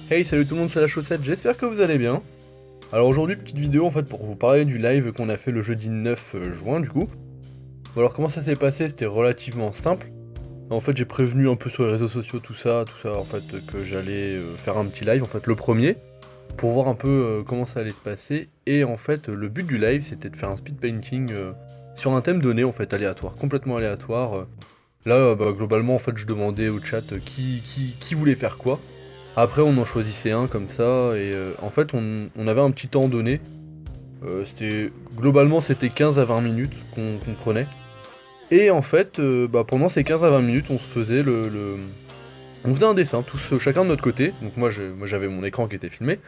Hey, salut tout le monde, c'est la chaussette, j'espère que vous allez bien. Alors aujourd'hui, petite vidéo en fait pour vous parler du live qu'on a fait le jeudi 9 juin du coup. Bon, alors comment ça s'est passé? C'était relativement simple. En fait, j'ai prévenu un peu sur les réseaux sociaux tout ça en fait que j'allais faire un petit live, en fait le premier, pour voir un peu comment ça allait se passer. Et en fait, le but du live c'était de faire un speed painting sur un thème donné en fait aléatoire, complètement aléatoire. Là, globalement en fait je demandais au chat qui voulait faire quoi. Après, on en choisissait un comme ça, et en fait, on avait un petit temps donné. Globalement, c'était 15 à 20 minutes qu'on prenait. Et en fait, pendant ces 15 à 20 minutes, on se faisait on faisait un dessin, tous chacun de notre côté. Donc moi, j'avais mon écran qui était filmé.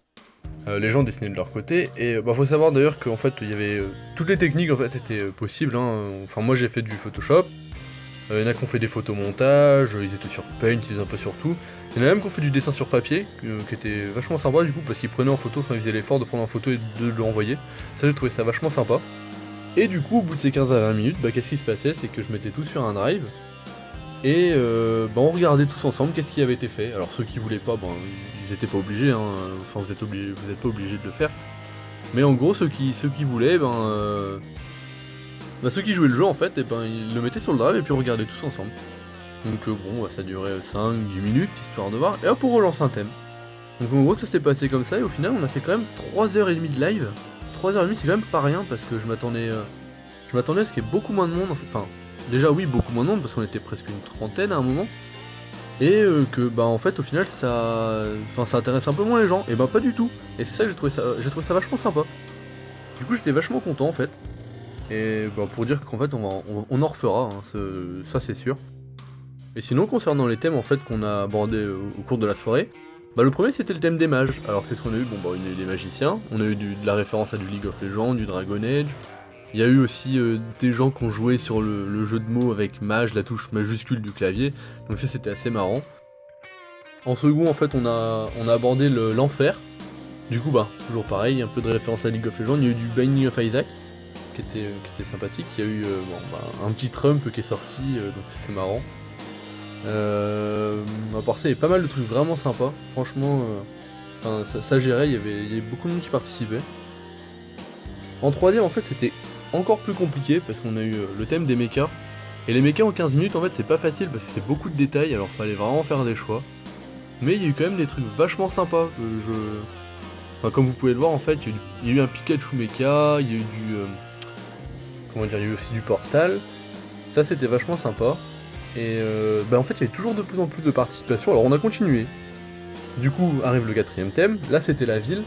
Les gens dessinaient de leur côté. Et faut savoir d'ailleurs qu'en fait, il y avait toutes les techniques en fait étaient possibles, hein. Enfin, moi, j'ai fait du Photoshop. Il y en a qui ont fait des photomontages, ils étaient sur Paint, ils étaient un peu sur tout. Il y en a même qui ont fait du dessin sur papier, qui était vachement sympa du coup, parce qu'ils prenaient en photo, enfin ils faisaient l'effort de prendre en photo et de l'envoyer. Ça j'ai trouvé ça vachement sympa. Et du coup, au bout de ces 15 à 20 minutes, qu'est-ce qui se passait? C'est que je mettais tout sur un drive, et on regardait tous ensemble qu'est-ce qui avait été fait. Alors ceux qui voulaient pas, ils étaient pas obligés, hein. Enfin vous êtes pas obligés de le faire. Mais en gros, ceux qui voulaient, ceux qui jouaient le jeu en fait, ils le mettaient sur le drive et puis on regardait tous ensemble. Donc ça durait 5-10 minutes, histoire de voir, et hop on relance un thème. Donc en gros ça s'est passé comme ça, et au final on a fait quand même 3h30 de live. 3h30 c'est quand même pas rien, parce que je m'attendais à ce qu'il y ait beaucoup moins de monde, en fait. Enfin, déjà oui, beaucoup moins de monde, parce qu'on était presque une trentaine à un moment. Et en fait au final ça intéresse un peu moins les gens, et pas du tout. Et c'est ça que j'ai trouvé ça vachement sympa. Du coup j'étais vachement content en fait. Et pour dire qu'en fait on en refera, hein, ça c'est sûr. Et sinon, concernant les thèmes en fait qu'on a abordés au cours de la soirée, le premier c'était le thème des mages. Alors qu'est-ce qu'on a eu? On a eu des magiciens, on a eu de la référence à du League of Legends, du Dragon Age. Il y a eu aussi des gens qui ont joué sur le jeu de mots avec mage, la touche majuscule du clavier. Donc ça c'était assez marrant. En second en fait on a abordé l'enfer. Du coup toujours pareil, un peu de référence à League of Legends. Il y a eu du Binding of Isaac qui était sympathique. Il y a eu un petit Trump qui est sorti, donc c'était marrant. À part ça, il y avait pas mal de trucs vraiment sympas. Franchement, ça gérait, il y avait beaucoup de monde qui participait. En 3D, en fait, c'était encore plus compliqué parce qu'on a eu le thème des mechas. Et les mechas en 15 minutes, en fait, c'est pas facile parce que c'est beaucoup de détails, alors fallait vraiment faire des choix. Mais il y a eu quand même des trucs vachement sympas. Comme vous pouvez le voir, en fait, il y a eu un Pikachu mecha, il y a eu il y a eu aussi du Portal. Ça, c'était vachement sympa. Et en fait il y avait toujours de plus en plus de participation, alors on a continué. Du coup arrive le quatrième thème, là c'était la ville.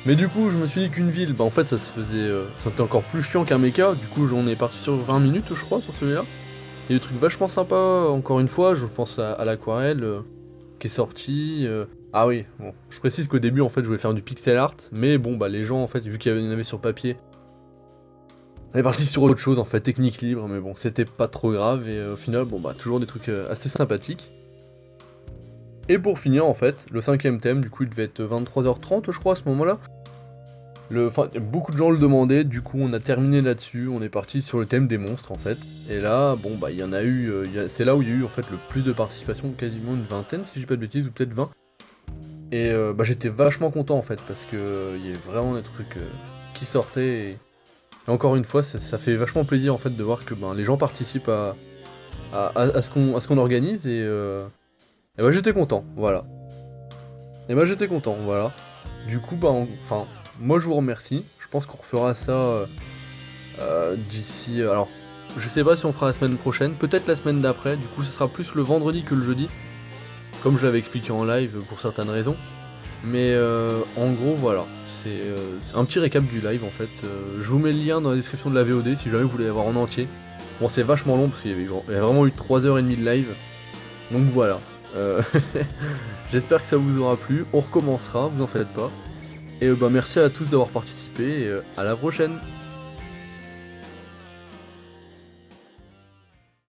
Mais du coup je me suis dit qu'une ville, en fait ça se faisait. C'était encore plus chiant qu'un mecha, du coup j'en ai parti sur 20 minutes je crois sur celui-là. Il y a des trucs vachement sympas, encore une fois, je pense à l'aquarelle qui est sorti. Ah oui, bon, je précise qu'au début en fait je voulais faire du pixel art, mais les gens en fait, vu qu'il y en avait sur papier, on est parti sur autre chose en fait, technique libre, mais bon, c'était pas trop grave, et au final, toujours des trucs assez sympathiques. Et pour finir en fait, le cinquième thème, du coup il devait être 23h30 je crois à ce moment-là. Beaucoup de gens le demandaient, du coup on a terminé là-dessus, on est parti sur le thème des monstres en fait. Et là, il y en a eu, c'est là où il y a eu en fait le plus de participation, quasiment une vingtaine si je dis pas de bêtises, ou peut-être 20. Et j'étais vachement content en fait, parce que il y avait vraiment des trucs qui sortaient. Et encore une fois, ça fait vachement plaisir en fait de voir que les gens participent à ce qu'on organise, et j'étais content, voilà. J'étais content, voilà. Du coup, moi je vous remercie. Je pense qu'on refera ça d'ici. Alors, je sais pas si on fera la semaine prochaine, peut-être la semaine d'après. Du coup, ce sera plus le vendredi que le jeudi, comme je l'avais expliqué en live pour certaines raisons. Mais en gros, voilà. C'est un petit récap du live en fait. Je vous mets le lien dans la description de la VOD si jamais vous voulez la voir en entier. Bon, c'est vachement long parce qu'il y a vraiment eu 3h30 de live. Donc voilà. J'espère que ça vous aura plu. On recommencera, vous en faites pas. Et merci à tous d'avoir participé, et à la prochaine.